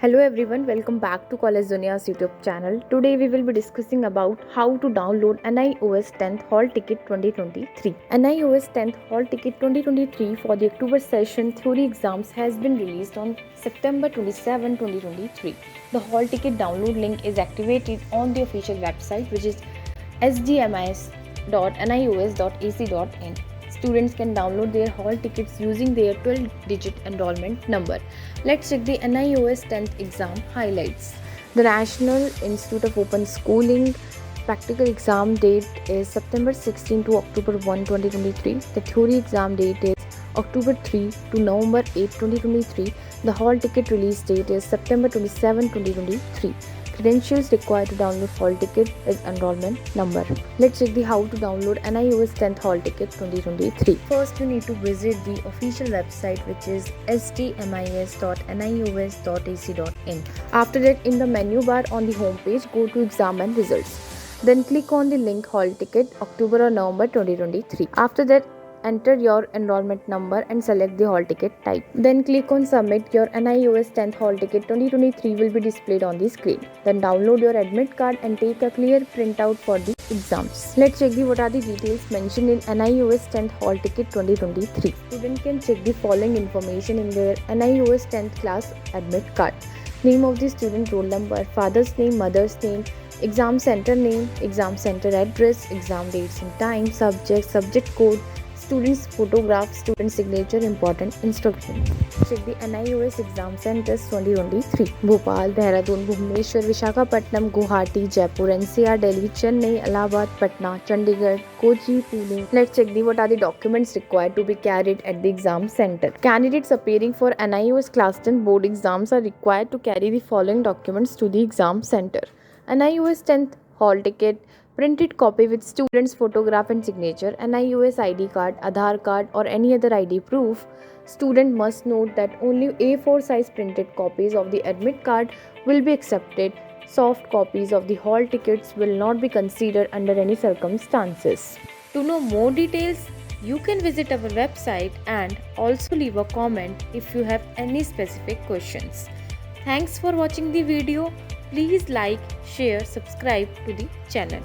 Hello everyone, welcome back to College Dunia's YouTube channel. Today we will be discussing about how to download NIOS 10th Hall Ticket 2023. NIOS 10th Hall Ticket 2023 for the October session theory exams has been released on September 27, 2023. The Hall Ticket download link is activated on the official website, which is sdmis.nios.ac.in. Students can download their hall tickets using their 12-digit enrollment number. Let's check the NIOS 10th exam highlights. The National Institute of Open Schooling practical exam date is September 16 to October 1, 2023. The theory exam date is October 3 to November 8, 2023. The hall ticket release date is September 27, 2023. Credentials required to download hall ticket is enrollment number. Let's check the how to download NIOS 10th hall ticket 2023. First, you need to visit the official website, which is sdmis.nios.ac.in. After that, in the menu bar on the home page, go to exam and results. Then click on the link hall ticket October or November 2023. After that, enter your enrollment number and select the hall ticket type. Then click on submit. Your NIOS 10th hall ticket 2023 will be displayed on the screen. Then download your admit card and take a clear printout for the exams. Let's check what are the details mentioned in NIOS 10th hall ticket 2023. Student can check the following information in their NIOS 10th class admit card: name of the student, roll number, father's name, mother's name, exam center name, exam center address, exam dates and time, subject code, student's photograph, student signature, important instruction. Check the NIOS exam centers 2023. Bhopal, Dehradun, Bhubaneswar, Visakhapatnam, Guwahati, Jaipur, NCR, Delhi, Chennai, Allahabad, Patna, Chandigarh, Kochi, Pune. Let's check what are the documents required to be carried at the exam center. Candidates appearing for NIOS Class 10 board exams are required to carry the following documents to the exam center: NIOS 10th hall ticket, printed copy with student's photograph and signature, NIOS ID card, Aadhaar card or any other ID proof. Student must note that only A4 size printed copies of the admit card will be accepted. Soft copies of the hall tickets will not be considered under any circumstances. To know more details, you can visit our website and also leave a comment if you have any specific questions. Thanks for watching the video. Please like, share, subscribe to the channel.